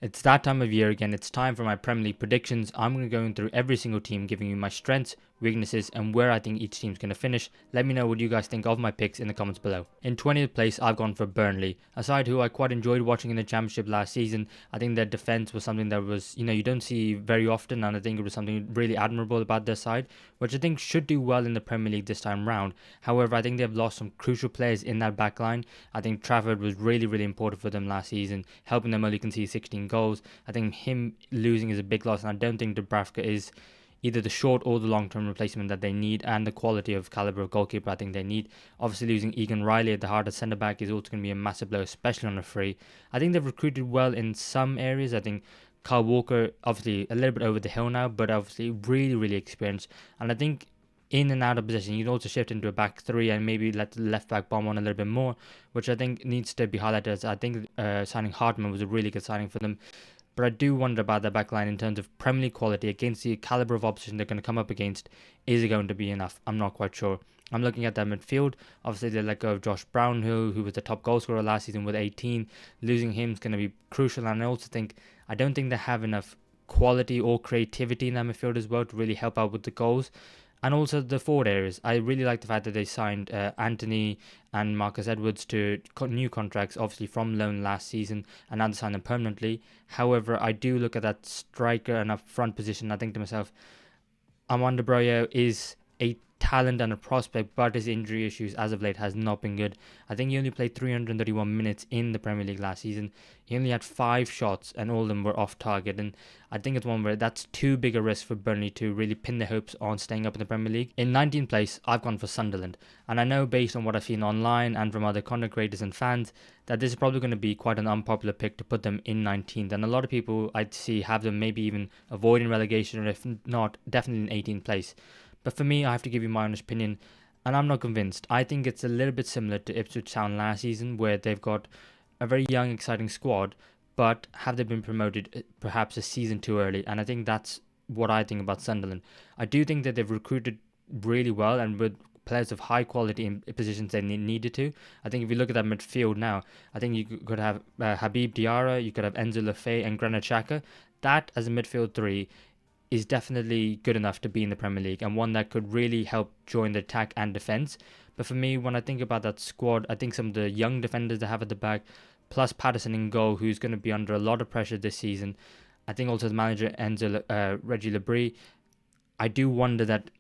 It's that time of year again. It's time for my Premier League predictions. I'm going to go through every single team, giving you my strengths, weaknesses, and where I think each team's going to finish. Let me know what you guys think of my picks in the comments below. In 20th place, I've gone for Burnley, a side who I quite enjoyed watching in the Championship last season. I think their defence was something that was, you don't see very often, and I think it was something really admirable about their side, which I think should do well in the Premier League this time round. However, I think they've lost some crucial players in that back line. I think Trafford was really, really important for them last season, helping them only concede 16 goals. I think him losing is a big loss, and I don't think Dubravka is either the short or the long-term replacement that they need, and the quality of caliber of goalkeeper I think they need. Obviously, losing Egan Riley at the heart of centre-back is also going to be a massive blow, especially on a free. I think they've recruited well in some areas. I think Kyle Walker, obviously a little bit over the hill now, but obviously really, really experienced. And I think in and out of position, you can also shift into a back three and maybe let the left back bomb on a little bit more, which I think needs to be highlighted. As I think signing Hartman was a really good signing for them. But I do wonder about their backline in terms of Premier League quality against the calibre of opposition they're going to come up against. Is it going to be enough? I'm not quite sure. I'm looking at their midfield. Obviously, they let go of Josh Brown, who was the top goal scorer last season with 18. Losing him is going to be crucial. And I don't think they have enough quality or creativity in their midfield as well to really help out with the goals. And also the forward areas. I really like the fact that they signed Anthony and Marcus Edwards to new contracts, obviously from loan last season, and now they signed them permanently. However, I do look at that striker and up front position. I think to myself, Armando Broja is a talent and a prospect, but his injury issues as of late has not been good. I think he only played 331 minutes in the Premier League last season. He only had 5 shots and all of them were off target, and I think it's one where that's too big a risk for Burnley to really pin their hopes on staying up in the Premier League. In 19th place, I've gone for Sunderland, and I know based on what I've seen online and from other content creators and fans that this is probably going to be quite an unpopular pick to put them in 19th, and a lot of people I'd see have them maybe even avoiding relegation, or if not, definitely in 18th place. But for me, I have to give you my honest opinion, and I'm not convinced. I think it's a little bit similar to Ipswich Town last season, where they've got a very young, exciting squad, but have they been promoted perhaps a season too early? And I think that's what I think about Sunderland. I do think that they've recruited really well and with players of high quality in positions they needed to. I think if you look at that midfield now, I think you could have Habib Diarra, you could have Enzo Lefebvre and Granit Xhaka. That as a midfield three is definitely good enough to be in the Premier League and one that could really help join the attack and defence. But for me, when I think about that squad, I think some of the young defenders they have at the back, plus Patterson in goal, who's going to be under a lot of pressure this season. I think also the manager, Reggie Lebris. I do wonder that,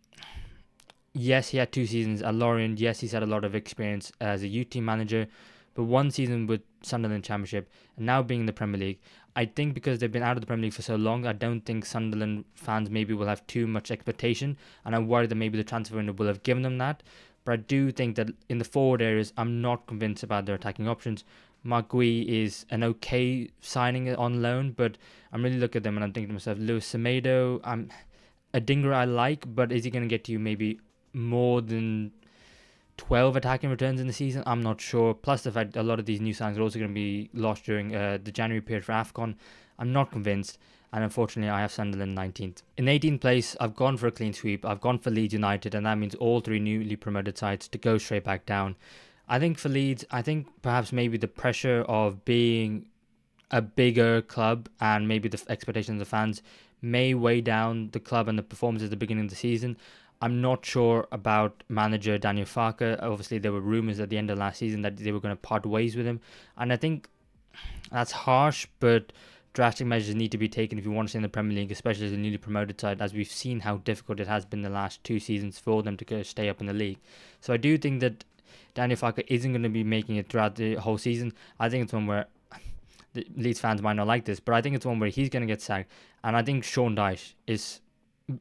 yes, he had 2 seasons at Lorient. Yes, he's had a lot of experience as a youth team manager. But 1 season with Sunderland Championship and now being in the Premier League, I think because they've been out of the Premier League for so long, I don't think Sunderland fans maybe will have too much expectation, and I'm worried that maybe the transfer window will have given them that. But I do think that in the forward areas, I'm not convinced about their attacking options. Mark Gui is an okay signing on loan, but I'm really looking at them and I'm thinking to myself, Luis Semedo, a dinger I like, but is he going to get you maybe more than 12 attacking returns in the season? I'm not sure. Plus the fact a lot of these new signings are also going to be lost during the January period for AFCON. I'm not convinced. And unfortunately, I have Sunderland 19th. In 18th place, I've gone for a clean sweep. I've gone for Leeds United, and that means all 3 newly promoted sides to go straight back down. I think for Leeds, I think perhaps maybe the pressure of being a bigger club and maybe the expectations of the fans may weigh down the club and the performance at the beginning of the season. I'm not sure about manager Daniel Farke. Obviously, there were rumours at the end of last season that they were going to part ways with him. And I think that's harsh, but drastic measures need to be taken if you want to stay in the Premier League, especially as a newly promoted side, as we've seen how difficult it has been the last 2 seasons for them to stay up in the league. So I do think that Daniel Farke isn't going to be making it throughout the whole season. I think it's one where the Leeds fans might not like this, but I think it's one where he's going to get sacked. And I think Sean Dyche is...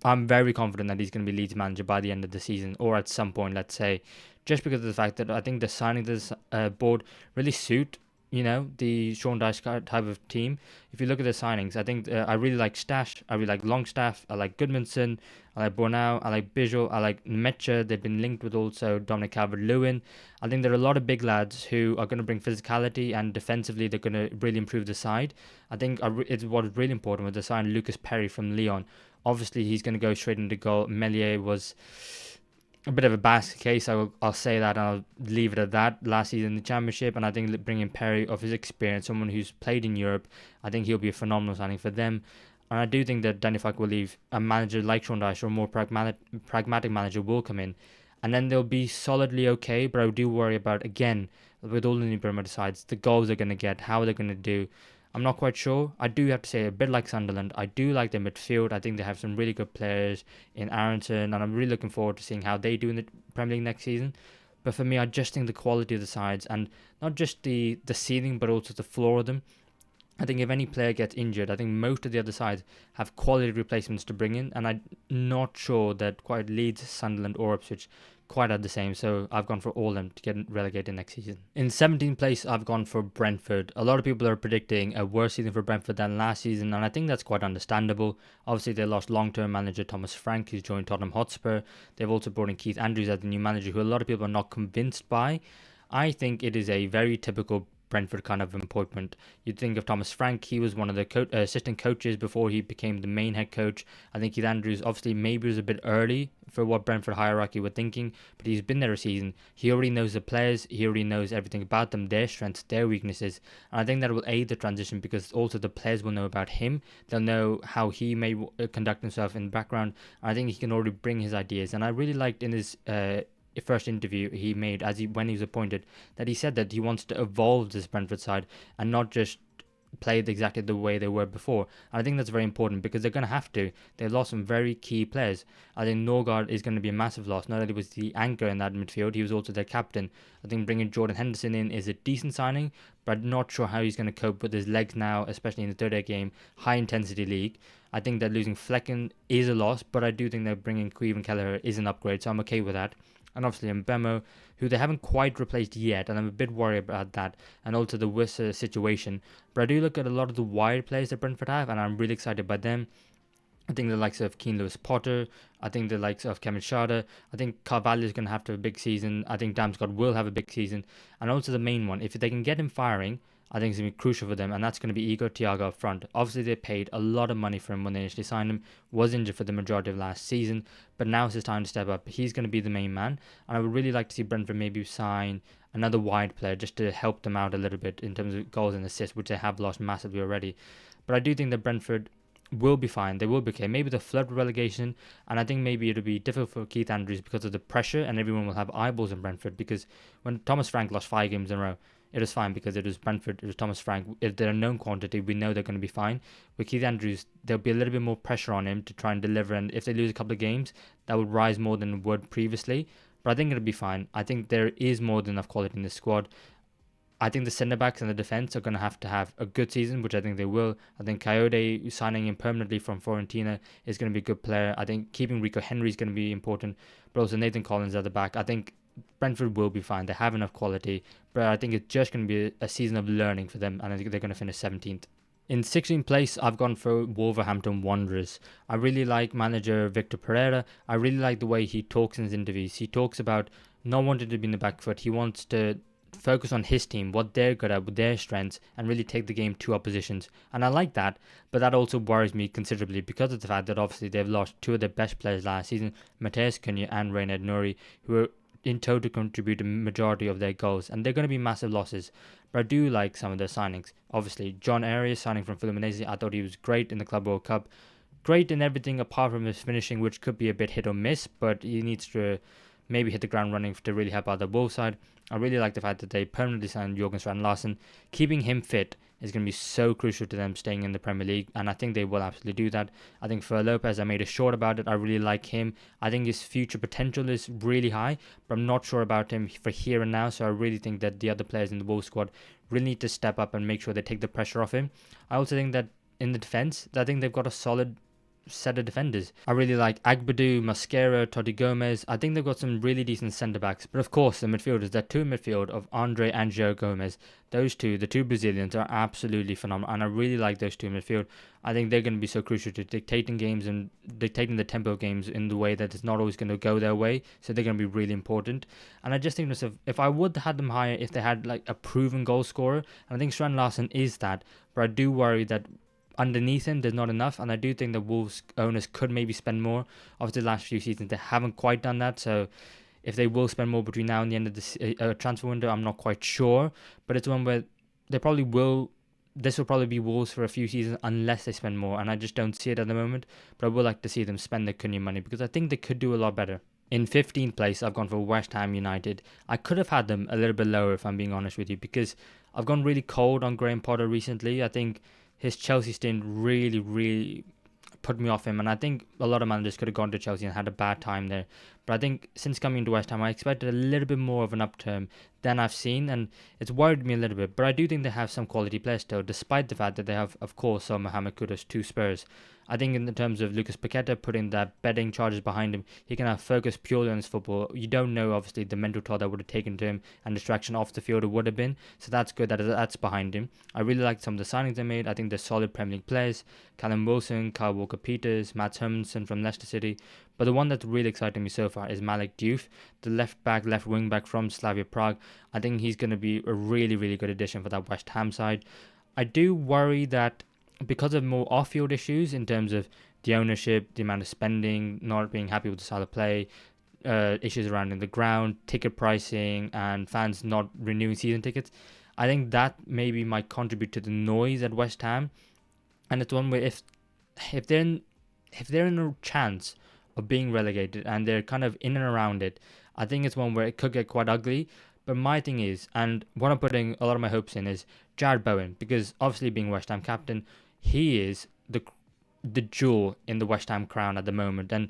I'm very confident that he's going to be Leeds manager by the end of the season, or at some point, let's say, just because of the fact that I think the signing of this board really suit, the Sean Dyche type of team. If you look at the signings, I think I really like Stash, I really like Longstaff, I like Goodmanson, I like Bornau, I like Bijou, I like Metcher. They've been linked with also Dominic Calvert-Lewin. I think there are a lot of big lads who are going to bring physicality, and defensively they're going to really improve the side. I think it's what is really important with the sign Lucas Perry from Lyon. Obviously, he's going to go straight into goal. Meslier was a bit of a basket case. I'll say that, and I'll leave it at that. Last season in the Championship, and I think bringing Perry of his experience, someone who's played in Europe, I think he'll be a phenomenal signing for them. And I do think that Danny Fark will leave. A manager like Sean Dyche, or a more pragmatic manager, will come in, and then they'll be solidly okay. But I do worry about, again, with all the new Premier sides, the goals they're going to get, how they're going to do. I'm not quite sure. I do have to say, a bit like Sunderland, I do like their midfield. I think they have some really good players in Aronson, and I'm really looking forward to seeing how they do in the Premier League next season. But for me, I just think the quality of the sides, and not just the ceiling, but also the floor of them. I think if any player gets injured, I think most of the other sides have quality replacements to bring in, and I'm not sure that quite Leeds, Sunderland, or Ipswich quite are the same. So I've gone for all of them to get relegated next season. In 17th place, I've gone for Brentford. A lot of people are predicting a worse season for Brentford than last season, and I think that's quite understandable. Obviously, they lost long-term manager Thomas Frank, who's joined Tottenham Hotspur. They've also brought in Keith Andrews as the new manager, who a lot of people are not convinced by. I think it is a very typical Brentford kind of appointment. You'd think of Thomas Frank, he was one of the assistant coaches before he became the main head coach. I think Keith Andrews obviously maybe was a bit early for what Brentford hierarchy were thinking, but he's been there a season. He already knows the players, he already knows everything about them, their strengths, their weaknesses, and I think that will aid the transition because also the players will know about him. They'll know how he may conduct himself in the background. I think he can already bring his ideas, and I really liked in his first interview he made when he was appointed, that he said that he wants to evolve this Brentford side and not just play exactly the way they were before. And I think that's very important because they're going to have to. They've lost some very key players. I think Norgard is going to be a massive loss. Not only was the anchor in that midfield, he was also their captain. I think bringing Jordan Henderson in is a decent signing, but I'm not sure how he's going to cope with his legs now, especially in the third game, high intensity league. I think that losing Flecken is a loss, but I do think that bringing Queven Kelleher is an upgrade, so I'm okay with that. And obviously Mbemo, who they haven't quite replaced yet, and I'm a bit worried about that, and also the Worcester situation. But I do look at a lot of the wide players that Brentford have, and I'm really excited by them. I think the likes of Keane Lewis Potter, I think the likes of Kevin Schade, I think Carvalho is going to have to have a big season, I think Damsgaard will have a big season, and also the main one, if they can get him firing, I think it's going to be crucial for them, and that's going to be Igor Thiago up front. Obviously, they paid a lot of money for him when they initially signed him, was injured for the majority of last season, but now it's his time to step up. He's going to be the main man, and I would really like to see Brentford maybe sign another wide player just to help them out a little bit in terms of goals and assists, which they have lost massively already. But I do think that Brentford will be fine. They will be okay. Maybe the flood relegation, and I think maybe it'll be difficult for Keith Andrews because of the pressure, and everyone will have eyeballs on Brentford because when Thomas Frank lost 5 games in a row, it was fine because it was Brentford, it was Thomas Frank. If they're a known quantity, we know they're going to be fine. With Keith Andrews, there'll be a little bit more pressure on him to try and deliver, and if they lose a couple of games, that would rise more than it would previously. But I think it'll be fine. I think there is more than enough quality in this squad. I think the centre-backs and the defence are going to have a good season, which I think they will. I think Coyote signing him permanently from Fiorentina is going to be a good player. I think keeping Rico Henry is going to be important, but also Nathan Collins at the back. I think Brentford will be fine. They have enough quality, but I think it's just going to be a season of learning for them, and I think they're going to finish 17th. In 16th place, I've gone for Wolverhampton Wanderers. I really like manager Victor Pereira. I really like the way he talks in his interviews. He talks about not wanting to be in the back foot. He wants to focus on his team, what they're good at, with their strengths, and really take the game to oppositions. And I like that, but that also worries me considerably because of the fact that obviously they've lost 2 of their best players last season, Mateus Cunha and Reynard Nouri, who are in total contribute a majority of their goals, and they're going to be massive losses. But I do like some of their signings. Obviously, John Arias signing from Fulham, I thought he was great in the Club World Cup. Great in everything apart from his finishing, which could be a bit hit or miss, but he needs to maybe hit the ground running to really help out the Wolves side. I really like the fact that they permanently signed Jürgen Strand Larsen. Keeping him fit is going to be so crucial to them staying in the Premier League, and I think they will absolutely do that. I think for Lopez, I made a short about it. I really like him. I think his future potential is really high, but I'm not sure about him for here and now, so I really think that the other players in the Wolves squad really need to step up and make sure they take the pressure off him. I also think that in the defence, I think they've got a solid set of defenders. I really like Agbadu, Mascara, Toti Gomez. I think they've got some really decent centre-backs. But of course, the midfielders, that 2 midfield of Andre and João Gomez, those 2, the 2 Brazilians, are absolutely phenomenal. And I really like those 2 midfield. I think they're going to be so crucial to dictating games and dictating the tempo of games in the way that it's not always going to go their way. So they're going to be really important. And I just think to myself, if I would have had them higher, if they had like a proven goal scorer, and I think Strand Larsen is that, but I do worry that underneath him, there's not enough, and I do think the Wolves owners could maybe spend more. Obviously, the last few seasons they haven't quite done that, so if they will spend more between now and the end of the transfer window, I'm not quite sure. But it's one where they probably will. This will probably be Wolves for a few seasons unless they spend more, and I just don't see it at the moment. But I would like to see them spend their Cunha money because I think they could do a lot better. In 15th place, I've gone for West Ham United. I could have had them a little bit lower if I'm being honest with you, because I've gone really cold on Graham Potter recently. I think his Chelsea stint really put me off him, and I think a lot of managers could have gone to Chelsea and had a bad time there. But I think since coming to West Ham, I expected a little bit more of an upturn than I've seen, and it's worried me a little bit. But I do think they have some quality players still, despite the fact that they have, of course, Mohamed Kudus to Spurs. I think in the terms of Lucas Paqueta putting that betting charges behind him, he can have focus purely on his football. You don't know, obviously, the mental toll that would have taken to him and distraction off the field it would have been. So that's good that that's behind him. I really like some of the signings they made. I think they're solid Premier League players. Callum Wilson, Kyle Walker-Peters, Matt Hermanson from Leicester City. But the one that's really exciting me so far is Malik Diouf, the left wing back from Slavia Prague. I think he's going to be a really good addition for that West Ham side. I do worry that because of more off-field issues in terms of the ownership, the amount of spending, not being happy with the style of play, issues around in the ground, ticket pricing, and fans not renewing season tickets, I think that maybe might contribute to the noise at West Ham. And it's one where if they're in a chance of being relegated and they're kind of in and around it, I think it's one where it could get quite ugly. But my thing is, and what I'm putting a lot of my hopes in is Jared Bowen, because obviously being West Ham captain, he is the jewel in the West Ham crown at the moment, and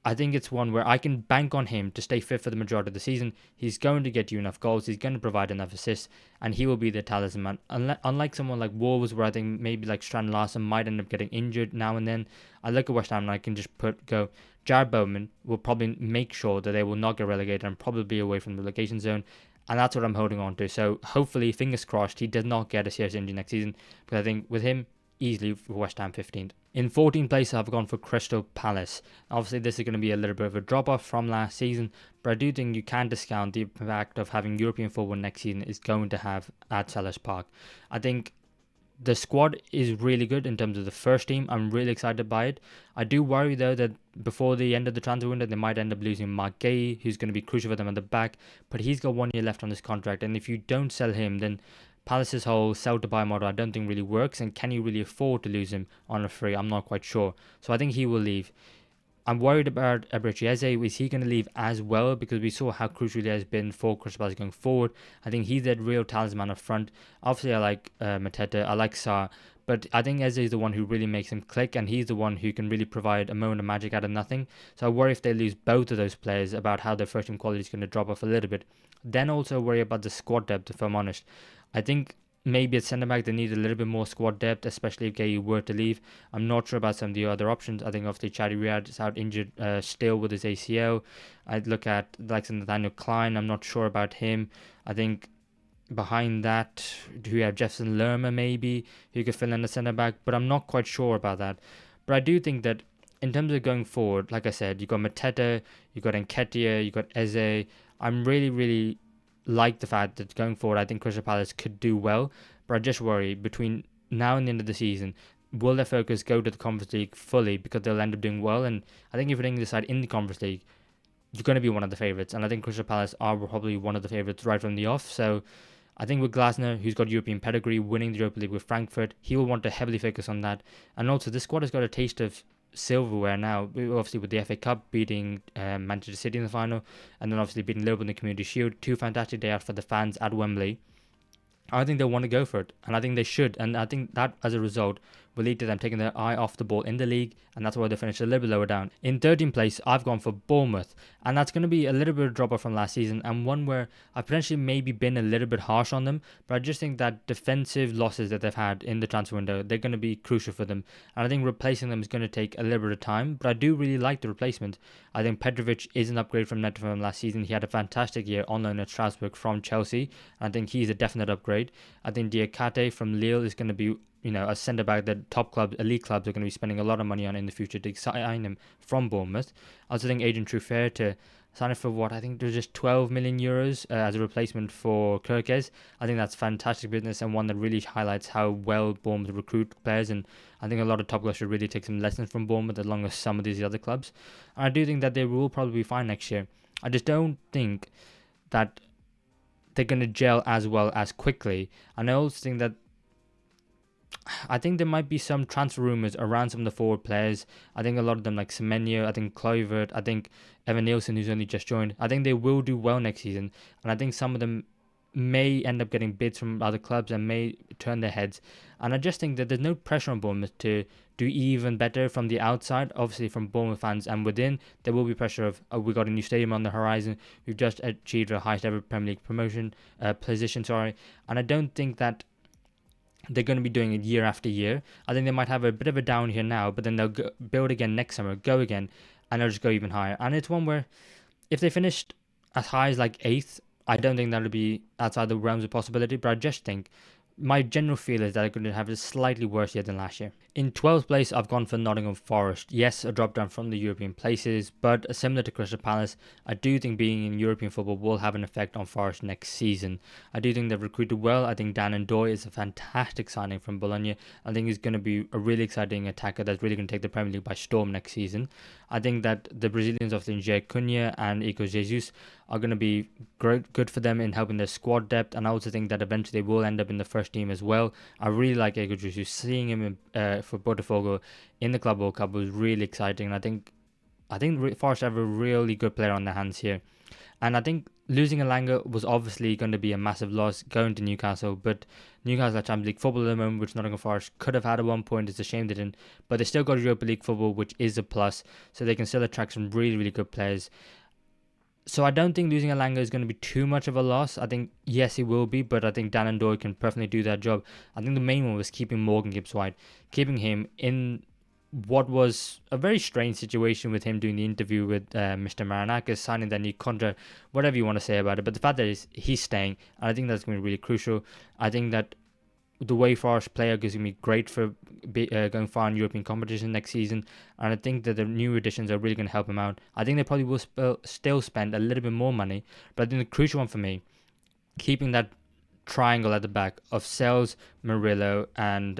I think it's one where I can bank on him to stay fit for the majority of the season. He's going to get you enough goals, he's going to provide enough assists, and he will be the talisman. Unlike someone like Wolves, where I think maybe like Strand Larsen might end up getting injured now and then, I look at West Ham and I can just go, Jared Bowman will probably make sure that they will not get relegated and probably be away from the relegation zone. And that's what I'm holding on to. So hopefully, fingers crossed, he does not get a serious injury next season. Because I think with him, easily for West Ham 15th. In 14th place, I've gone for Crystal Palace. Obviously, this is going to be a little bit of a drop-off from last season, but I do think you can discount the impact of having European football next season is going to have at Selhurst Park. I think the squad is really good in terms of the first team. I'm really excited by it. I do worry, though, that before the end of the transfer window, they might end up losing Mark Gay, who's going to be crucial for them at the back, but he's got 1 year left on his contract, and if you don't sell him, then Palace's whole sell to buy model I don't think really works, and can you really afford to lose him on a free? I'm not quite sure. So I think he will leave. I'm worried about Eberechi Eze. Is he going to leave as well? Because we saw how crucial he has been for Crystal Palace going forward. I think he's the real talisman up front. Obviously, I like Mateta. I like Sarr. But I think Eze is the one who really makes him click, and he's the one who can really provide a moment of magic out of nothing. So I worry if they lose both of those players about how their first team quality is going to drop off a little bit. Then also worry about the squad depth, if I'm honest. I think maybe at centre back they need a little bit more squad depth, especially if Gay were to leave. I'm not sure about some of the other options. I think obviously Chadi Riyad is out injured still with his ACL. I'd look at like Nathaniel Klein. I'm not sure about him. I think behind that, do we have Jefferson Lerma maybe who could fill in the centre back? But I'm not quite sure about that. But I do think that in terms of going forward, like I said, you got Mateta, you got Nketiah, you got Eze. I'm really like the fact that going forward, I think Crystal Palace could do well, but I just worry between now and the end of the season, will their focus go to the Conference League fully because they'll end up doing well? And I think if you're taking the side in the Conference League, you're going to be one of the favourites, and I think Crystal Palace are probably one of the favourites right from the off. So I think with Glasner, who's got European pedigree, winning the Europa League with Frankfurt, he will want to heavily focus on that. And also, this squad has got a taste of silverware now, obviously with the FA Cup beating Manchester City in the final, and then obviously beating Liverpool in the Community Shield. 2 fantastic days out for the fans at Wembley. I think they'll want to go for it, and I think they should, and I think that as a result will lead to them taking their eye off the ball in the league, and that's why they finished a little bit lower down. In 13th place, I've gone for Bournemouth, and that's going to be a little bit of a drop off from last season, and one where I've potentially maybe been a little bit harsh on them, but I just think that defensive losses that they've had in the transfer window, they're going to be crucial for them, and I think replacing them is going to take a little bit of time, but I do really like the replacement. I think Petrovic is an upgrade from Netherlands last season. He had a fantastic year on loan at Strasbourg from Chelsea, and I think he's a definite upgrade. I think Diakate from Lille is going to be a centre back that top clubs, elite clubs, are going to be spending a lot of money on in the future to sign him from Bournemouth. I also think Adrian Truffert to sign him for what I think there's just 12 million euros as a replacement for Kirkes. I think that's fantastic business and one that really highlights how well Bournemouth recruit players. And I think a lot of top clubs should really take some lessons from Bournemouth along with some of these other clubs. And I do think that they will probably be fine next year. I just don't think that they're going to gel as well as quickly. And I also think that there might be some transfer rumours around some of the forward players. I think a lot of them like Semenyo, I think Kluivert, I think Evan Nielsen, who's only just joined. I think they will do well next season. And I think some of them may end up getting bids from other clubs and may turn their heads. And I just think that there's no pressure on Bournemouth to do even better from the outside. Obviously from Bournemouth fans and within, there will be pressure of, we got a new stadium on the horizon. We've just achieved our highest ever Premier League position. And I don't think that they're going to be doing it year after year. I think they might have a bit of a down here now, but then they'll build again next summer, go again, and they'll just go even higher. And it's one where if they finished as high as like 8th, I don't think that would be outside the realms of possibility, but I just think my general feel is that they're going to have a slightly worse year than last year. In 12th place, I've gone for Nottingham Forest. Yes, a drop down from the European places, but similar to Crystal Palace, I do think being in European football will have an effect on Forest next season. I do think they've recruited well. I think Dan Ndoye is a fantastic signing from Bologna. I think he's going to be a really exciting attacker that's really going to take the Premier League by storm next season. I think that the Brazilians of Jair Cunha and Ico Jesus are going to be good for them in helping their squad depth, and I also think that eventually they will end up in the first team as well. I really like Ico Jesus. Seeing him for Botafogo in the Club World Cup was really exciting, and I think Forest have a really good player on their hands here. And I think losing Elanga was obviously going to be a massive loss going to Newcastle, but Newcastle are Champions League football at the moment, which Nottingham Forest could have had at one point. It's a shame they didn't, but they still got Europa League football, which is a plus, so they can still attract some really, really good players. So I don't think losing Elanga is going to be too much of a loss. I think, yes, it will be, but I think Dan Ndoye can perfectly do that job. I think the main one was keeping Morgan Gibbs-White, keeping him in what was a very strange situation with him doing the interview with Mr. Marinakis, signing that new contract, whatever you want to say about it. But the fact that he's staying, and I think that's going to be really crucial. I think that the way Forest play is going to be great for going far in European competition next season, and I think that the new additions are really going to help him out. I think they probably will still spend a little bit more money, but I think the crucial one for me, keeping that triangle at the back of Sells, Murillo, and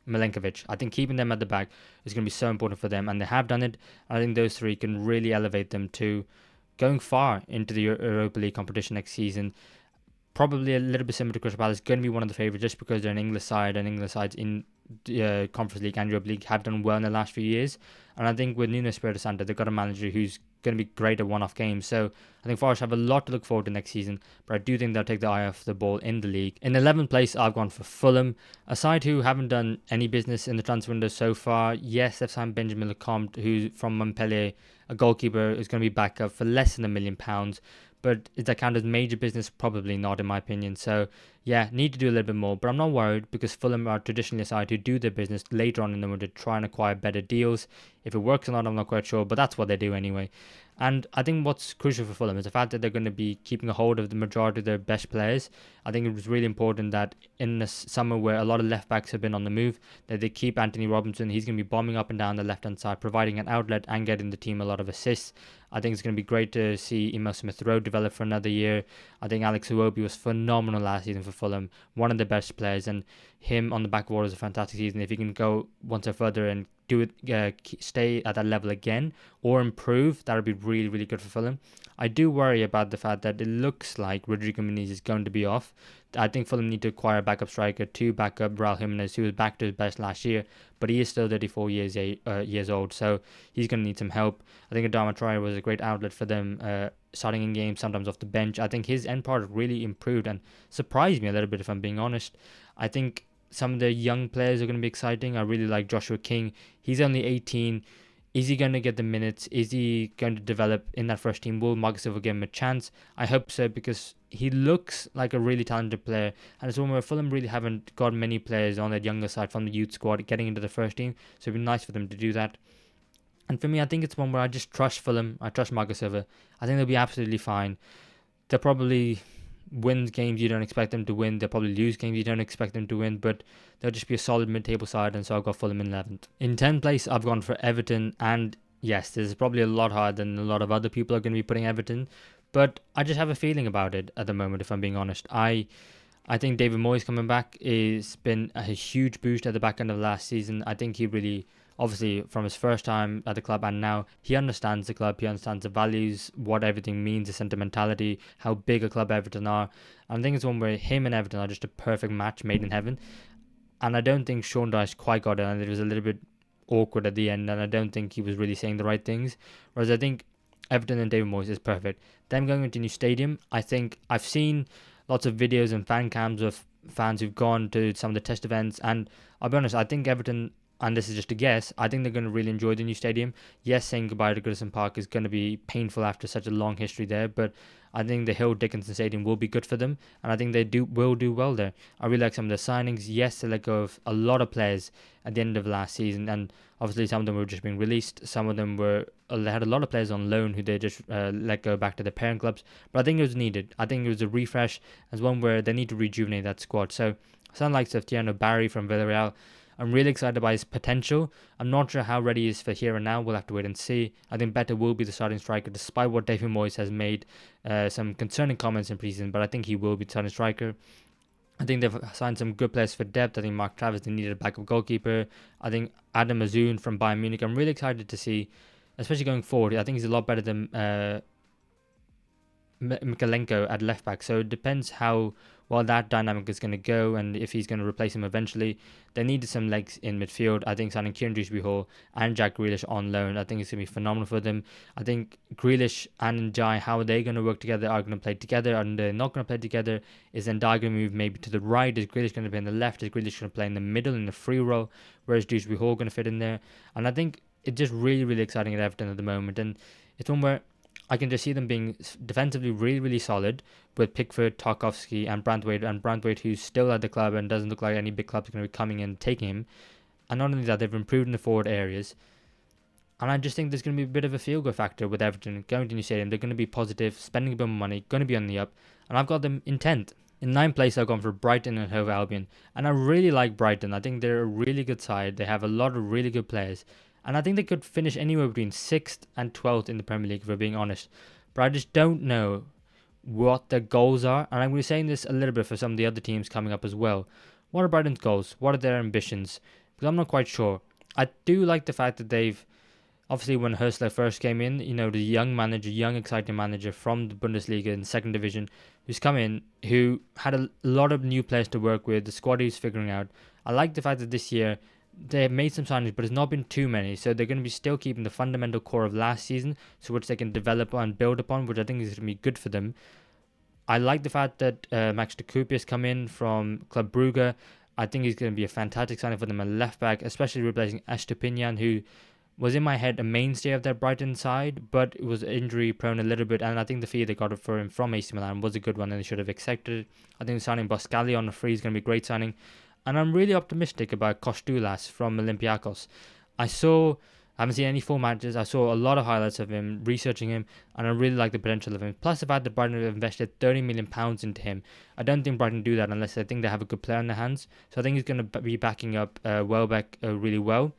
Milenkovic. I think keeping them at the back is going to be so important for them, and they have done it. I think those three can really elevate them to going far into the Europa League competition next season. Probably a little bit similar to Crystal Palace, going to be one of the favourites just because they're an English side, and English sides in the Conference League and Europa League have done well in the last few years. And I think with Nuno Espirito Santo, they've got a manager who's going to be great at one-off games. So I think Forest have a lot to look forward to next season, but I do think they'll take the eye off the ball in the league. In 11th place, I've gone for Fulham, a side who haven't done any business in the transfer window so far. Yes, they've signed Benjamin Lecomte, who's from Montpellier, a goalkeeper who's going to be back up for less than £1 million. But is that count as major business? Probably not, in my opinion. So, yeah, need to do a little bit more. But I'm not worried because Fulham are traditionally a side who do their business later on in the winter to try and acquire better deals. If it works or not, I'm not quite sure, but that's what they do anyway. And I think what's crucial for Fulham is the fact that they're going to be keeping a hold of the majority of their best players. I think it was really important that in the summer where a lot of left backs have been on the move, that they keep Anthony Robinson. He's going to be bombing up and down the left-hand side, providing an outlet and getting the team a lot of assists. I think it's going to be great to see Emil Smith-Rowe develop for another year. I think Alex Iwobi was phenomenal last season for Fulham, one of the best players, and him on the back wall is a fantastic season. If he can go one step further and do it, stay at that level again or improve, that would be really, really good for Fulham. I do worry about the fact that it looks like Rodrigo Muniz is going to be off. I think Fulham need to acquire a backup striker to back up Raul Jimenez, who was back to his best last year, but he is still 34 years old, so he's going to need some help. I think Adama Traore was a great outlet for them, starting in games, sometimes off the bench. I think his end product really improved and surprised me a little bit, if I'm being honest. I think some of the young players are going to be exciting. I really like Joshua King. He's only 18. Is he going to get the minutes? Is he going to develop in that first team? Will Marcus Silva give him a chance? I hope so, because he looks like a really talented player. And it's one where Fulham really haven't got many players on that younger side from the youth squad getting into the first team. So it'd be nice for them to do that. And for me, I think it's one where I just trust Fulham. I trust Marcus Silva. I think they'll be absolutely fine. They'll probably win games you don't expect them to win. They'll probably lose games you don't expect them to win, but they'll just be a solid mid-table side, and so I've got Fulham in 11th. In 10th place, I've gone for Everton, and yes, this is probably a lot higher than a lot of other people are going to be putting Everton, but I just have a feeling about it at the moment, if I'm being honest. I think David Moyes coming back has been a huge boost at the back end of last season. I think he really, obviously from his first time at the club and now, he understands the club, he understands the values, what everything means, the sentimentality, how big a club Everton are. And I think it's one where him and Everton are just a perfect match made in heaven. And I don't think Sean Dyche quite got it, and it was a little bit awkward at the end, and I don't think he was really saying the right things. Whereas I think Everton and David Moyes is perfect. Them going into a new stadium, I think I've seen lots of videos and fan cams of fans who've gone to some of the test events, and I'll be honest, I think Everton, and this is just a guess, I think they're going to really enjoy the new stadium. Yes, saying goodbye to Goodison Park is going to be painful after such a long history there, but I think the Hill Dickinson Stadium will be good for them, and I think they will do well there. I really like some of the signings. Yes, they let go of a lot of players at the end of last season, and obviously some of them were just being released. Some of them they had a lot of players on loan who they just let go back to their parent clubs. But I think it was needed. I think it was a refresh as one where they need to rejuvenate that squad. So someone like Tiano Barry from Villarreal, I'm really excited by his potential. I'm not sure how ready he is for here and now. We'll have to wait and see. I think Better will be the starting striker, despite what David Moyes has made some concerning comments in preseason. But I think he will be the starting striker. I think they've signed some good players for depth. I think Mark Travis, they needed a backup goalkeeper. I think Adam Azoun from Bayern Munich, I'm really excited to see, especially going forward. I think he's a lot better than Mikalenko at left back. So it depends how well that dynamic is going to go, and if he's going to replace him eventually. They needed some legs in midfield. I think signing Kieran Dewsbury-Hall and Jack Grealish on loan, I think it's going to be phenomenal for them. I think Grealish and Ndiaye, how are they going to work together? Are going to play together, and they're not going to play together? Is Ndiaye going to move maybe to the right? Is Grealish going to play in the left? Is Grealish going to play in the middle in the free role? Where is Dewsbury-Hall going to fit in there? And I think it's just really, really exciting at Everton at the moment, and it's one where I can just see them being defensively really, really solid with Pickford, Tarkowski, and Branthwaite, who's still at the club and doesn't look like any big club's going to be coming in and taking him. And not only that, they've improved in the forward areas. And I just think there's going to be a bit of a feel-good factor with Everton going to New Stadium. They're going to be positive, spending a bit more money, going to be on the up. And I've got them in 10th. In 9th place, I've gone for Brighton and Hove Albion. And I really like Brighton. I think they're a really good side. They have a lot of really good players. And I think they could finish anywhere between 6th and 12th in the Premier League, if we're being honest. But I just don't know what their goals are. And I'm going to be saying this a little bit for some of the other teams coming up as well. What are Brighton's goals? What are their ambitions? Because I'm not quite sure. I do like the fact that they've, obviously when Hörsler first came in, the young exciting manager from the Bundesliga in the second division, who's come in, who had a lot of new players to work with, the squad he's figuring out. I like the fact that this year, they've made some signings, but it's not been too many. So they're going to be still keeping the fundamental core of last season, so which they can develop and build upon, which I think is going to be good for them. I like the fact that Max de Cooper has come in from Club Brugge. I think he's going to be a fantastic signing for them at left back, especially replacing Estupiñán, who was in my head a mainstay of their Brighton side, but it was injury prone a little bit, and I think the fee they got for him from AC Milan was a good one, and they should have accepted it. I think signing Boscali on the free is going to be a great signing. And I'm really optimistic about Kostoulas from Olympiacos. I haven't seen any full matches. I saw a lot of highlights of him, researching him, and I really like the potential of him. Plus the fact that Brighton have invested £30 million into him. I don't think Brighton do that unless they think they have a good player in their hands. So I think he's going to be backing up Welbeck really well.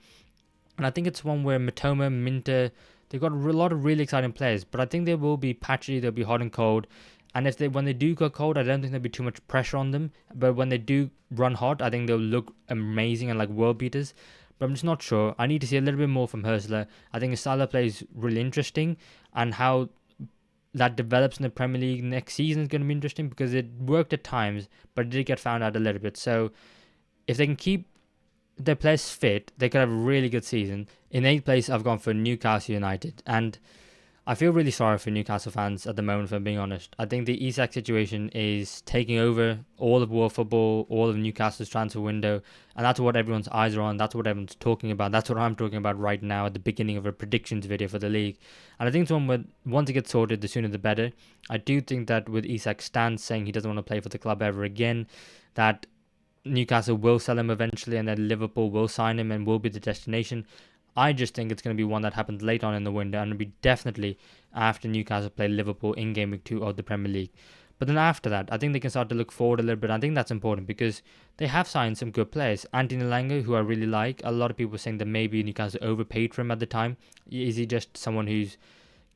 And I think it's one where Matoma, Minter, they've got a lot of really exciting players. But I think they will be patchy, they'll be hot and cold. And when they do go cold, I don't think there'll be too much pressure on them. But when they do run hot, I think they'll look amazing and like world beaters. But I'm just not sure. I need to see a little bit more from Hörsler. I think his style of play is really interesting, and how that develops in the Premier League next season is going to be interesting, because it worked at times, but it did get found out a little bit. So if they can keep their players fit, they could have a really good season. In 8th place, I've gone for Newcastle United, and I feel really sorry for Newcastle fans at the moment, if I'm being honest. I think the Isak situation is taking over all of world football, all of Newcastle's transfer window, and that's what everyone's eyes are on. That's what everyone's talking about. That's what I'm talking about right now at the beginning of a predictions video for the league. And I think it's one where, once it gets sorted, the sooner the better. I do think that with Isak's stance saying he doesn't want to play for the club ever again, that Newcastle will sell him eventually, and then Liverpool will sign him and will be the destination. I just think it's going to be one that happens late on in the window, and it'll be definitely after Newcastle play Liverpool in game week 2 of the Premier League. But then after that, I think they can start to look forward a little bit. I think that's important because they have signed some good players. Anthony Elanga, who I really like. A lot of people were saying that maybe Newcastle overpaid for him at the time. Is he just someone who's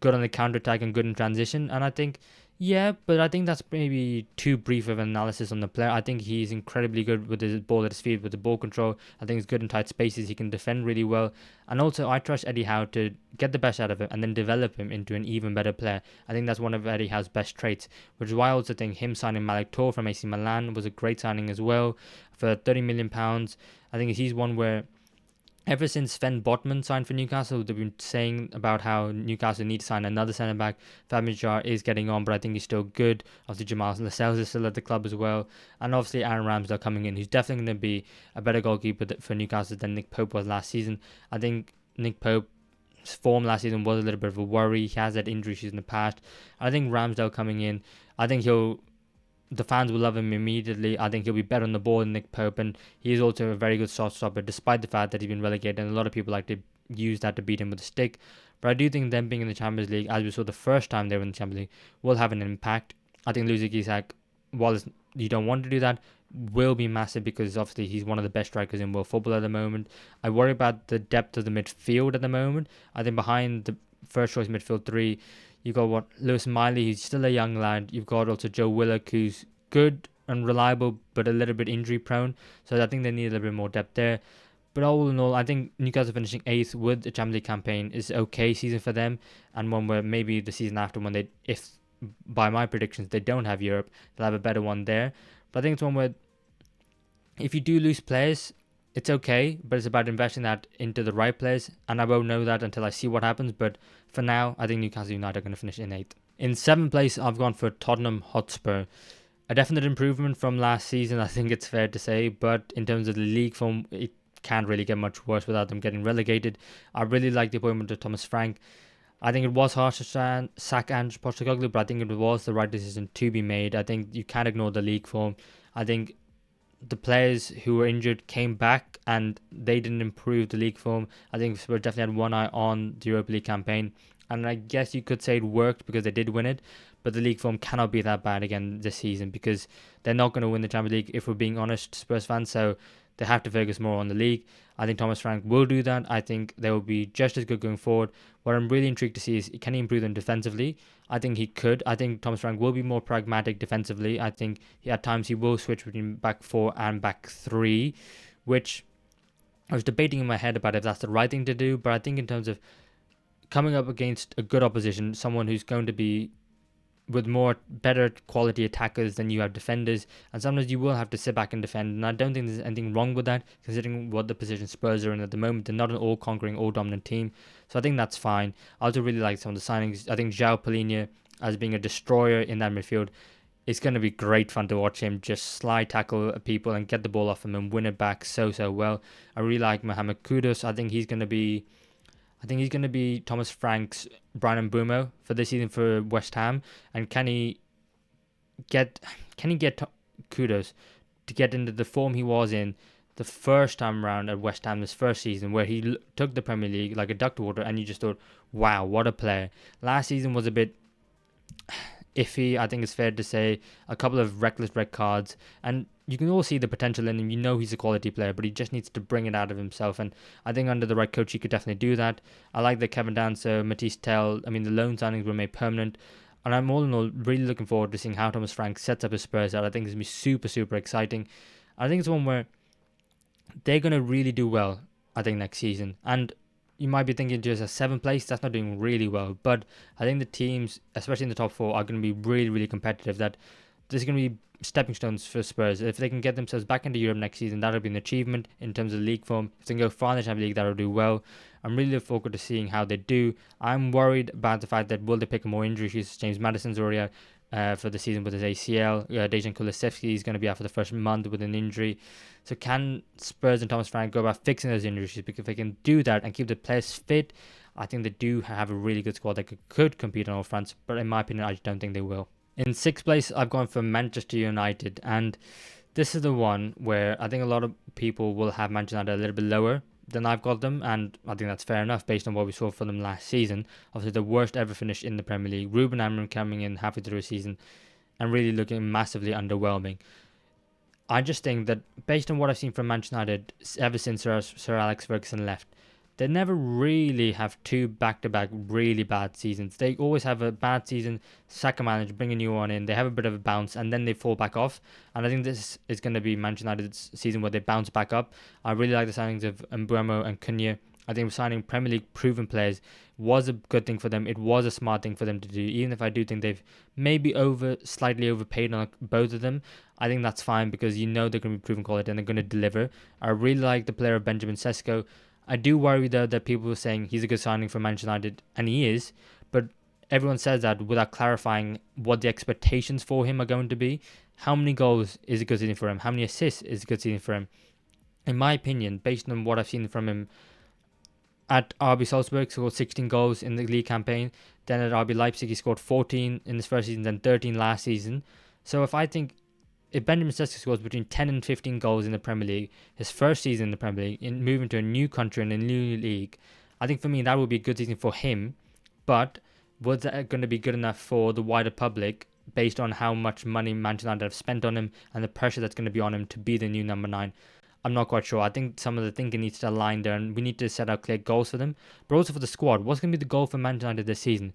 good on the counter attack and good in transition? And I think, yeah, but I think that's maybe too brief of an analysis on the player. I think he's incredibly good with his ball at his feet, with the ball control. I think he's good in tight spaces. He can defend really well. And also, I trust Eddie Howe to get the best out of him and then develop him into an even better player. I think that's one of Eddie Howe's best traits, which is why I also think him signing Malik Tor from AC Milan was a great signing as well for £30 million. I think he's one where ever since Sven Botman signed for Newcastle, they've been saying about how Newcastle need to sign another centre-back. Fabian Schär is getting on, but I think he's still good. Obviously, Jamal Lascelles is still at the club as well. And obviously, Aaron Ramsdale coming in, who's definitely going to be a better goalkeeper for Newcastle than Nick Pope was last season. I think Nick Pope's form last season was a little bit of a worry. He has had injury issues in the past. I think Ramsdale coming in, I think the fans will love him immediately. I think he'll be better on the ball than Nick Pope, and he is also a very good shot stopper, despite the fact that he's been relegated, and a lot of people like to use that to beat him with a stick. But I do think them being in the Champions League, as we saw the first time they were in the Champions League, will have an impact. I think losing Isak, while you don't want to do that, will be massive because obviously he's one of the best strikers in world football at the moment. I worry about the depth of the midfield at the moment. I think behind the first choice midfield three, you've got Lewis Miley, who's still a young lad. You've got also Joe Willock, who's good and reliable, but a little bit injury prone. So I think they need a little bit more depth there. But all in all, I think Newcastle finishing 8th with the Champions League campaign is okay season for them, and one where maybe the season after, when they, if by my predictions they don't have Europe, they'll have a better one there. But I think it's one where if you do lose players, it's okay, but it's about investing that into the right players, and I won't know that until I see what happens. But for now, I think Newcastle United are going to finish in 8th. In 7th place, I've gone for Tottenham Hotspur. A definite improvement from last season, I think it's fair to say, but in terms of the league form, it can't really get much worse without them getting relegated. I really like the appointment of Thomas Frank. I think it was harsh to sack Ange Postecoglou, but I think it was the right decision to be made. I think you can't ignore the league form. I think the players who were injured came back and they didn't improve the league form. I think Spurs definitely had one eye on the Europa League campaign, and I guess you could say it worked because they did win it, but the league form cannot be that bad again this season because they're not going to win the Champions League, if we're being honest, Spurs fans, so they have to focus more on the league. I think Thomas Frank will do that. I think they will be just as good going forward. What I'm really intrigued to see is, can he improve them defensively? I think he could. I think Thomas Frank will be more pragmatic defensively. I think at times he will switch between back 4 and back 3, which I was debating in my head about if that's the right thing to do, but I think in terms of coming up against a good opposition, someone who's going to be with better quality attackers than you have defenders, and sometimes you will have to sit back and defend, and I don't think there's anything wrong with that considering what the position Spurs are in at the moment. They're not an all-conquering, all-dominant team, so I think that's fine. I also really like some of the signings. I think João Palhinha, as being a destroyer in that midfield, it's going to be great fun to watch him just slide tackle people and get the ball off him and win it back so well. I really like Mohamed Kudus. I think he's going to be Thomas Frank's Brian Mbeumo for this season for West Ham. And can he get Kudus to get into the form he was in the first time around at West Ham this first season, where he took the Premier League like a duck to water, and you just thought, wow, what a player. Last season was a bit iffy, I think it's fair to say. A couple of reckless red cards, and you can all see the potential in him. You know he's a quality player, but he just needs to bring it out of himself, and I think under the right coach he could definitely do that. I like that Kevin Danso, Matisse Tell, the loan signings were made permanent, and I'm all in all really looking forward to seeing how Thomas Frank sets up his Spurs out. I think it's going to be super exciting. I think it's one where they're going to really do well, I think, next season. And you might be thinking just a 7th place, that's not doing really well. But I think the teams, especially in the top 4, are going to be really competitive. That there's going to be stepping stones for Spurs. If they can get themselves back into Europe next season, that'll be an achievement in terms of league form. If they can go far in the Champions League, that'll do well. I'm really looking forward to seeing how they do. I'm worried about the fact that will they pick up more injury issues. James Maddison's already out for the season with his ACL. Dejan Kulusevski is going to be out for the first month with an injury. So can Spurs and Thomas Frank go about fixing those injury issues? Because if they can do that and keep the players fit, I think they do have a really good squad that could compete on all fronts. But in my opinion, I just don't think they will. In 6th place, I've gone for Manchester United, and this is the one where I think a lot of people will have Manchester United a little bit lower than I've got them, and I think that's fair enough based on what we saw for them last season. Obviously, the worst ever finish in the Premier League. Ruben Amorim coming in halfway through the season and really looking massively underwhelming. I just think that based on what I've seen from Manchester United ever since Sir Alex Ferguson left, they never really have two back-to-back really bad seasons. They always have a bad season, sack a manager, bring a new one in, they have a bit of a bounce, and then they fall back off. And I think this is going to be Manchester United's season where they bounce back up. I really like the signings of Mbeumo and Cunha. I think signing Premier League proven players was a good thing for them. It was a smart thing for them to do, even if I do think they've maybe slightly overpaid on both of them. I think that's fine because you know they're going to be proven quality and they're going to deliver. I really like the player of Benjamin Sesko. I do worry though that people are saying he's a good signing for Manchester United, and he is, but everyone says that without clarifying what the expectations for him are going to be. How many goals is a good season for him? How many assists is a good season for him? In my opinion, based on what I've seen from him at RB Salzburg, scored 16 goals in the league campaign. Then at RB Leipzig, he scored 14 in his first season, then 13 last season. So if Benjamin Sesko scores between 10 and 15 goals in the Premier League, his first season in the Premier League, in moving to a new country and a new league, I think for me that would be a good season for him. But was that going to be good enough for the wider public based on how much money Manchester United have spent on him and the pressure that's going to be on him to be the new number 9? I'm not quite sure. I think some of the thinking needs to align there, and we need to set out clear goals for them. But also for the squad, what's going to be the goal for Manchester United this season?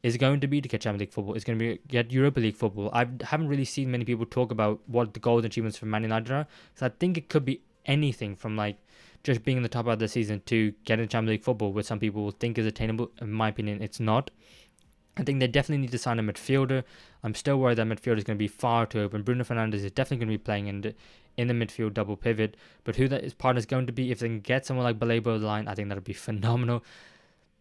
Is it going to be to get Champions League football? Is it going to be get Europa League football? I haven't really seen many people talk about what the goals and achievements for Man United are. So I think it could be anything from like just being in the top of the season to getting Champions League football, which some people think is attainable. In my opinion, it's not. I think they definitely need to sign a midfielder. I'm still worried that midfielder is going to be far too open. Bruno Fernandes is definitely going to be playing in the midfield double pivot, but who that his partner is going to be, if they can get someone like Balebo over the line, I think that would be phenomenal.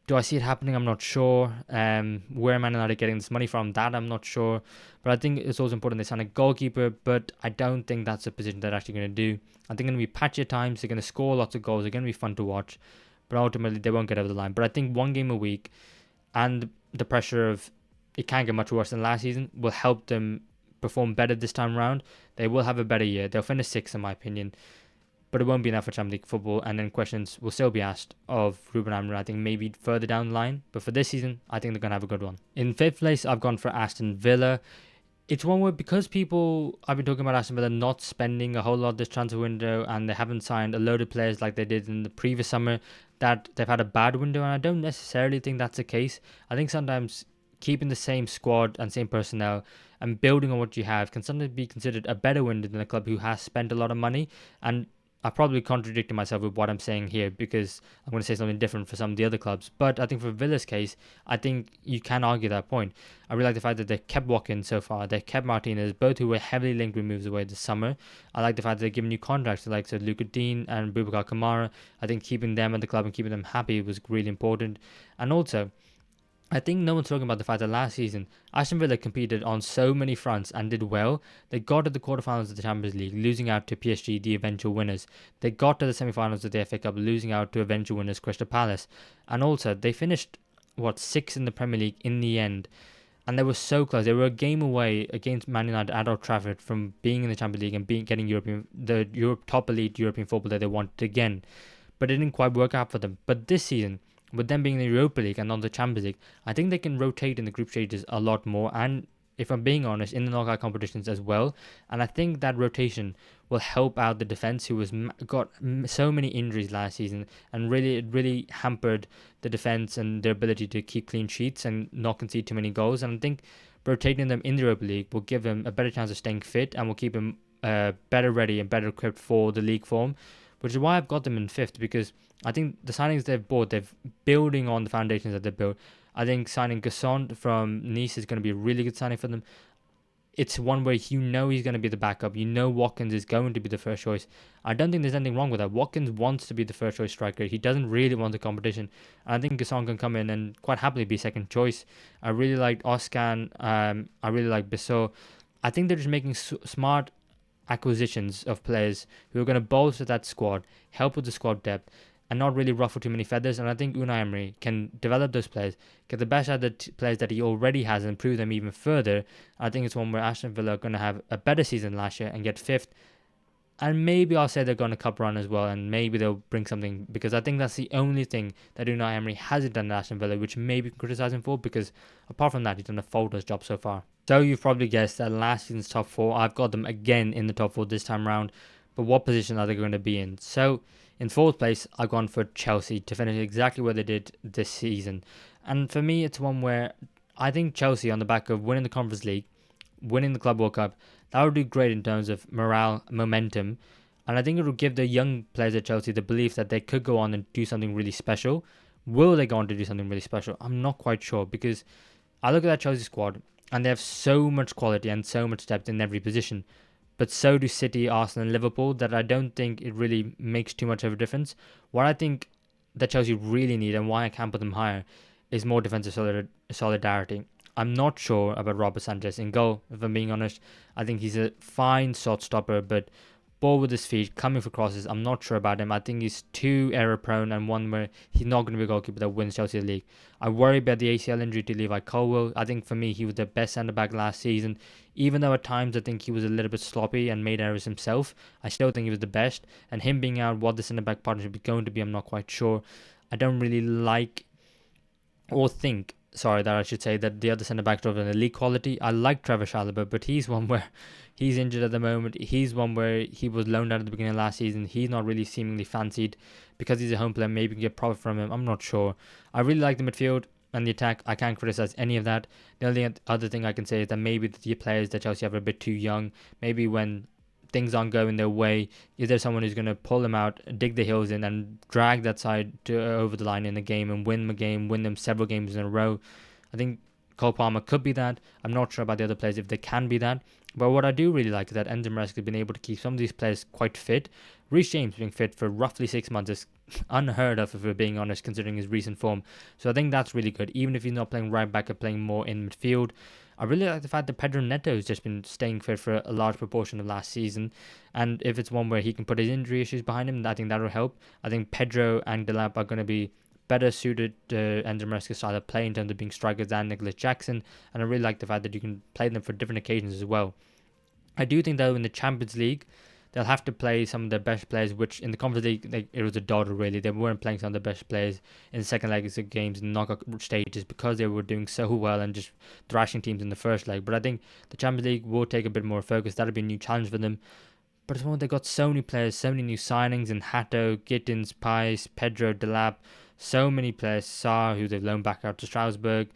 Do I see it happening? I'm not sure. Where Man United getting this money from? That I'm not sure. But I think it's also important they sign a goalkeeper, but I don't think that's a position they're actually going to do. I think they're going to be patchy at times. They're going to score lots of goals. They're going to be fun to watch, but ultimately they won't get over the line. But I think one game a week and the pressure of it can't get much worse than last season will help them perform better this time around. They will have a better year. They'll finish 6th in my opinion, but it won't be enough for Champions League football, and then questions will still be asked of Ruben Amorim, I think maybe further down the line. But for this season, I think they're going to have a good one. In 5th place, I've gone for Aston Villa. It's one where, because I've been talking about Aston Villa not spending a whole lot this transfer window, and they haven't signed a load of players like they did in the previous summer, that they've had a bad window, and I don't necessarily think that's the case. I think sometimes keeping the same squad and same personnel and building on what you have can sometimes be considered a better window than a club who has spent a lot of money. And I probably contradicted myself with what I'm saying here because I'm going to say something different for some of the other clubs. But I think for Villa's case, I think you can argue that point. I really like the fact that they kept Watkins so far. They kept Martinez, both who were heavily linked with moves away this summer. I like the fact that they're giving new contracts to like Luka Dean and Boubacar Kamara. I think keeping them at the club and keeping them happy was really important. And also, I think no one's talking about the fact that last season, Aston Villa competed on so many fronts and did well. They got to the quarterfinals of the Champions League, losing out to PSG, the eventual winners. They got to the semi-finals of the FA Cup, losing out to eventual winners Crystal Palace. And also, they finished, 6th in the Premier League in the end. And they were so close. They were a game away against Man United at Old Trafford from being in the Champions League and getting top elite European football that they wanted again. But it didn't quite work out for them. But this season, with them being in the Europa League and not the Champions League, I think they can rotate in the group stages a lot more, and if I'm being honest, in the knockout competitions as well. And I think that rotation will help out the defence, who got so many injuries last season, and really hampered the defence and their ability to keep clean sheets and not concede too many goals. And I think rotating them in the Europa League will give them a better chance of staying fit and will keep them better ready and better equipped for the league form, which is why I've got them in 5th, because I think the signings they've bought, they're building on the foundations that they've built. I think signing Gasson from Nice is going to be a really good signing for them. It's one where he's going to be the backup. Watkins is going to be the first choice. I don't think there's anything wrong with that. Watkins wants to be the first choice striker. He doesn't really want the competition. And I think Gasson can come in and quite happily be second choice. I really like Oscan. I really like Bissot. I think they're just making smart acquisitions of players who are going to bolster that squad, help with the squad depth, and not really ruffle too many feathers. And I think Unai Emery can develop those players, get the best out of the players that he already has and improve them even further. I think it's one where Aston Villa are going to have a better season last year and get 5th. And maybe I'll say they're going to cup run as well, and maybe they'll bring something, because I think that's the only thing that Unai Emery hasn't done at Aston Villa, which maybe criticise him for, because apart from that, he's done a faultless job so far. So you've probably guessed that last season's top four, I've got them again in the top four this time round. But what position are they going to be in? So in fourth place, I've gone for Chelsea to finish exactly where they did this season. And for me, it's one where I think Chelsea, on the back of winning the Conference League, winning the Club World Cup, that would do great in terms of morale, momentum. And I think it would give the young players at Chelsea the belief that they could go on and do something really special. Will they go on to do something really special? I'm not quite sure, because I look at that Chelsea squad and they have so much quality and so much depth in every position. But so do City, Arsenal, and Liverpool, that I don't think it really makes too much of a difference. What I think that Chelsea really need, and why I can't put them higher, is more defensive solidarity. I'm not sure about Robert Sanchez in goal, if I'm being honest. I think he's a fine shot stopper, but ball with his feet, coming for crosses, I'm not sure about him. I think he's too error prone, and one where he's not going to be a goalkeeper that wins Chelsea the league. I worry about the ACL injury to Levi Colwill. I think for me, he was the best centre back last season. Even though at times I think he was a little bit sloppy and made errors himself, I still think he was the best. And him being out, what the centre back partnership is going to be, I'm not quite sure. I don't really like or think, sorry, that I should say, that the other centre backs are of an elite quality. I like Trevor Chalobah, but he's one where he's injured at the moment. He's one where he was loaned out at the beginning of last season. He's not really seemingly fancied because he's a home player. Maybe you can get profit from him. I'm not sure. I really like the midfield and the attack. I can't criticize any of that. The only other thing I can say is that maybe the players that Chelsea have are a bit too young. Maybe when things aren't going their way, is there someone who's going to pull them out, dig the heels in, and drag that side over the line in the game and win the game, win them several games in a row? I think Cole Palmer could be that. I'm not sure about the other players if they can be that. But what I do really like is that Enzo Maresca has been able to keep some of these players quite fit. Reece James being fit for roughly 6 months is unheard of, if we're being honest, considering his recent form. So I think that's really good. Even if he's not playing right back or playing more in midfield, I really like the fact that Pedro Neto has just been staying fit for a large proportion of last season. And if it's one where he can put his injury issues behind him, I think that will help. I think Pedro and Delap are going to be better suited to Enzo Maresca's style of play in terms of being strikers than Nicholas Jackson. And I really like the fact that you can play them for different occasions as well. I do think, though, in the Champions League, they'll have to play some of their best players, which in the Conference League, it was a dawdle, really. They weren't playing some of the best players in the second leg of games and knockout stages because they were doing so well and just thrashing teams in the first leg. But I think the Champions League will take a bit more focus. That'll be a new challenge for them. But it's one they've got so many players, so many new signings, and Hato, Gittins, Pice, Pedro, Delap, so many players, Sarr, who they've loaned back out to Strasbourg.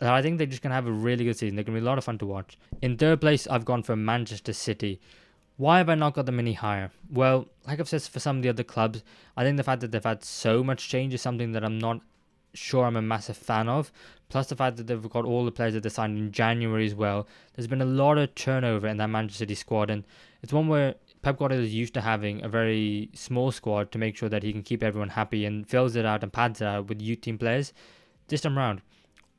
I think they're just going to have a really good season. They're going to be a lot of fun to watch. In third place, I've gone for Manchester City. Why have I not got them any higher? Well, like I've said for some of the other clubs, I think the fact that they've had so much change is something that I'm not sure I'm a massive fan of. Plus the fact that they've got all the players that they signed in January as well. There's been a lot of turnover in that Manchester City squad, and it's one where Pep Guardiola is used to having a very small squad to make sure that he can keep everyone happy and fills it out and pads it out with youth team players. This time around,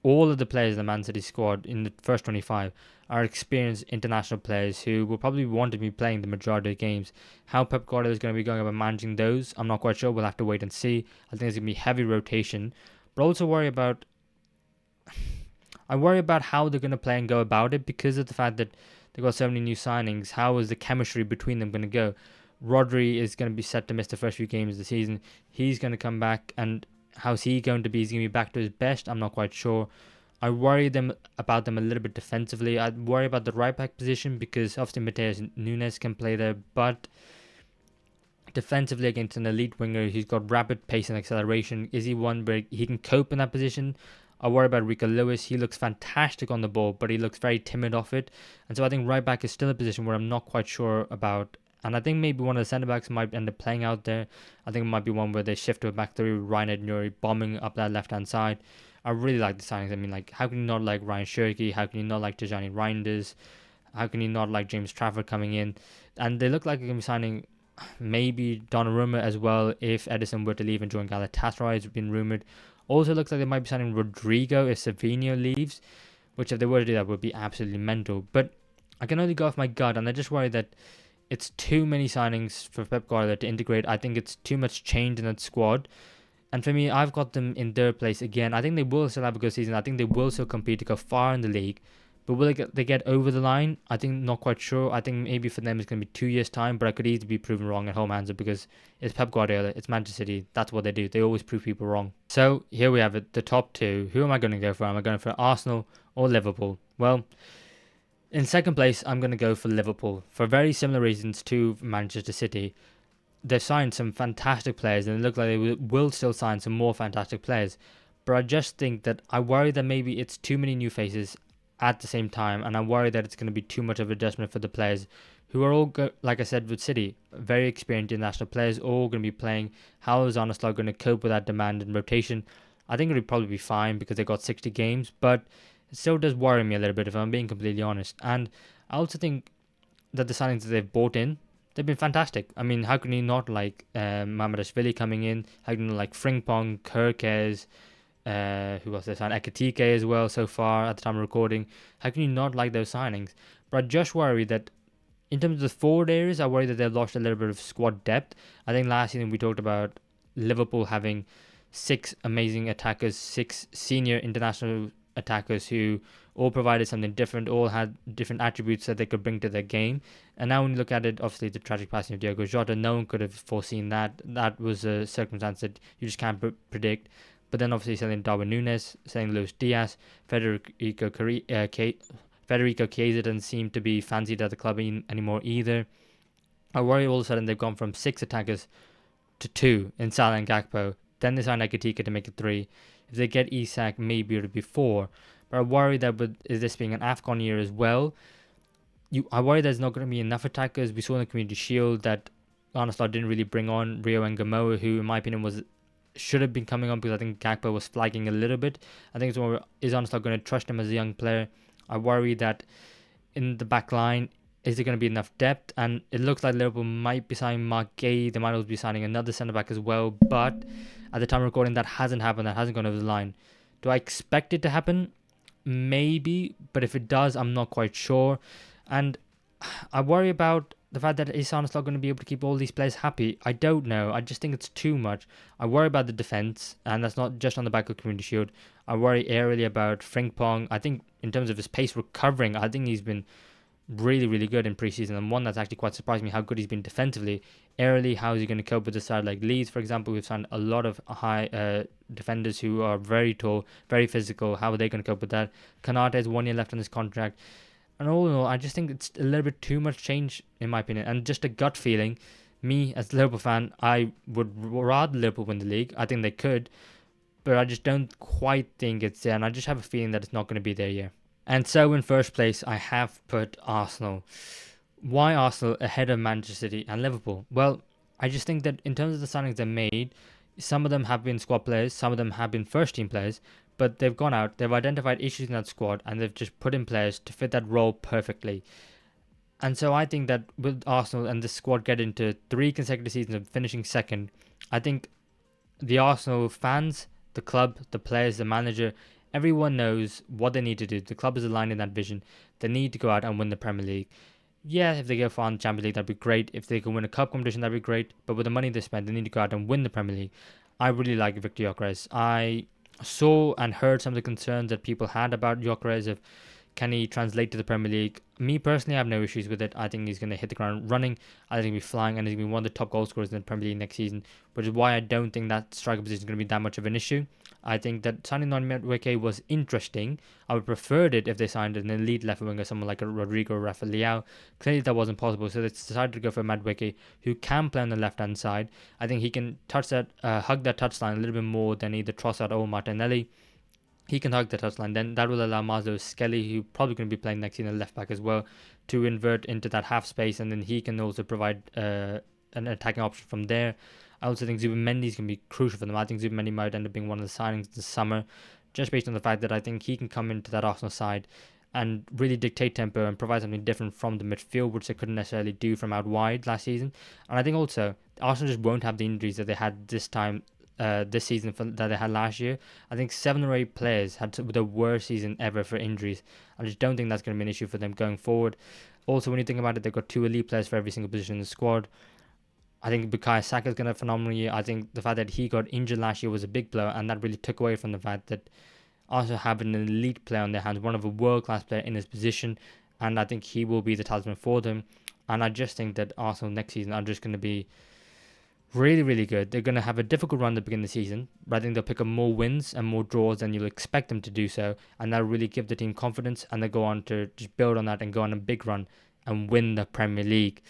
all of the players in the Man City squad in the first 25 are experienced international players who will probably want to be playing the majority of games. How Pep Guardiola is going to be going about managing those, I'm not quite sure. We'll have to wait and see. I think there's going to be heavy rotation. But also I worry about how they're going to play and go about it because of the fact that they've got so many new signings. How is the chemistry between them going to go? Rodri is going to be set to miss the first few games of the season. He's going to come back, and how's he going to be? He's going to be back to his best? I'm not quite sure. I worry about them a little bit defensively. I worry about the right back position because obviously Mateus Nunes can play there, but defensively against an elite winger who's got rapid pace and acceleration, is he one where he can cope in that position? I worry about Rico Lewis. He looks fantastic on the ball, but he looks very timid off it. And so I think right back is still a position where I'm not quite sure about. And I think maybe one of the centre-backs might end up playing out there. I think it might be one where they shift to a back three with Ryan Ednuri bombing up that left-hand side. I really like the signings. I mean, like, how can you not like Ryan Shirky? How can you not like Tijani Reinders? How can you not like James Trafford coming in? And they look like they're going to be signing maybe Donnarumma as well if Edison were to leave and join Galatasaray, has been rumoured. Also looks like they might be signing Rodrigo if Savinho leaves, which if they were to do that would be absolutely mental. But I can only go off my gut, and I just worry that it's too many signings for Pep Guardiola to integrate. I think it's too much change in that squad. And for me, I've got them in third place again. I think they will still have a good season. I think they will still compete to go far in the league. But will they get over the line? I think not quite sure. I think maybe for them it's going to be 2 years' time, but I could easily be proven wrong at home answer because it's Pep Guardiola, it's Manchester City. That's what they do. They always prove people wrong. So here we have it, the top two. Who am I going to go for? Am I going for Arsenal or Liverpool? Well, in second place, I'm going to go for Liverpool for very similar reasons to Manchester City. They've signed some fantastic players, and it looks like they will still sign some more fantastic players. But I just think that I worry that maybe it's too many new faces at the same time, and I worry that it's going to be too much of an adjustment for the players who are all, like I said, with City, very experienced international players, all going to be playing. How is Arsenal going to cope with that demand and rotation? I think it'll probably be fine because they got 60 games, but it still does worry me a little bit if I'm being completely honest. And I also think that the signings that they've bought in, they've been fantastic. I mean, how can you not like Mamadashvili coming in? How can you not like Frimpong, Kerkez, who else they signed? Ekatike as well so far at the time of recording. How can you not like those signings? But I just worry that in terms of the forward areas, I worry that they've lost a little bit of squad depth. I think last season we talked about Liverpool having 6 amazing attackers, 6 senior international attackers who all provided something different, all had different attributes that they could bring to their game. And now when you look at it, obviously the tragic passing of Diogo Jota, no one could have foreseen that. That was a circumstance that you just can't predict. But then obviously selling Darwin Núñez, selling Luis Diaz, Federico Chiesa doesn't seem to be fancied at the club anymore either. I worry all of a sudden they've gone from 6 attackers to 2 in Salah and Gakpo. Then they sign Ekatike to make it 3. If they get Isak, maybe it'll be 4. But I worry that with this being an AFCON year as well, I worry there's not going to be enough attackers. We saw in the Community Shield that Arsenal didn't really bring on Rio Ngamoa, who in my opinion should have been coming on because I think Gakpo was flagging a little bit. I think it's more, is Arsenal going to trust him as a young player? I worry that in the back line, is there going to be enough depth? And it looks like Liverpool might be signing Mark Gay. They might also be signing another centre-back as well. But at the time of recording, that hasn't happened. That hasn't gone over the line. Do I expect it to happen? Maybe. But if it does, I'm not quite sure. And I worry about the fact that is Arsenal going to be able to keep all these players happy? I don't know. I just think it's too much. I worry about the defence, and that's not just on the back of Community Shield. I worry aerially about Frimpong. I think in terms of his pace recovering, I think he's been really, really good in preseason, and one that's actually quite surprised me how good he's been defensively. Aerially, how is he going to cope with a side like Leeds, for example? We've signed a lot of high defenders who are very tall, very physical. How are they going to cope with that? Kanate has 1 year left on his contract. And all in all, I just think it's a little bit too much change, in my opinion. And just a gut feeling, me as a Liverpool fan, I would rather Liverpool win the league. I think they could, but I just don't quite think it's there. And I just have a feeling that it's not going to be their year. And so in first place, I have put Arsenal. Why Arsenal ahead of Manchester City and Liverpool? Well, I just think that in terms of the signings they made, some of them have been squad players, some of them have been first team players, but they've gone out, they've identified issues in that squad, and they've just put in players to fit that role perfectly. And so I think that with Arsenal and this squad get into 3 consecutive seasons of finishing second, I think the Arsenal fans, the club, the players, the manager, everyone knows what they need to do. The club is aligned in that vision. They need to go out and win the Premier League. Yeah, if they go far in the Champions League, that'd be great. If they can win a cup competition, that'd be great. But with the money they spend, they need to go out and win the Premier League. I really like Victor Gyökeres. I saw and heard some of the concerns that people had about Gyökeres of can he translate to the Premier League. Me personally, I have no issues with it. I think he's going to hit the ground running. I think he'll be flying, and he's going to be one of the top goal scorers in the Premier League next season, which is why I don't think that striker position is going to be that much of an issue. I think that signing Madueke was interesting. I would preferred it if they signed an elite left winger, someone like a Rodrigo Rafael. Clearly that wasn't possible, so they decided to go for Madueke, who can play on the left-hand side. I think he can hug that touchline a little bit more than either Trossard or Martinelli. He can hug the touchline, then that will allow Maslow Skelly, who probably going to be playing next season left back as well, to invert into that half space, and then he can also provide an attacking option from there. I also think Zubimendi is going to be crucial for them. I think Zubimendi might end up being one of the signings this summer, just based on the fact that I think he can come into that Arsenal side and really dictate tempo and provide something different from the midfield, which they couldn't necessarily do from out wide last season. And I think also Arsenal just won't have the injuries that they had this season that they had last year. I think 7 or 8 players had the worst season ever for injuries. I just don't think that's going to be an issue for them going forward. Also, when you think about it, they've got 2 elite players for every single position in the squad. I think Bukayo Saka is going to have a phenomenal year. I think the fact that he got injured last year was a big blow, and that really took away from the fact that Arsenal have an elite player on their hands, one of a world-class player in his position, and I think he will be the talisman for them. And I just think that Arsenal next season are just going to be Really, really good. They're going to have a difficult run to begin the season, but I think they'll pick up more wins and more draws than you'll expect them to do so, and that'll really give the team confidence, and they'll go on to just build on that and go on a big run and win the Premier League.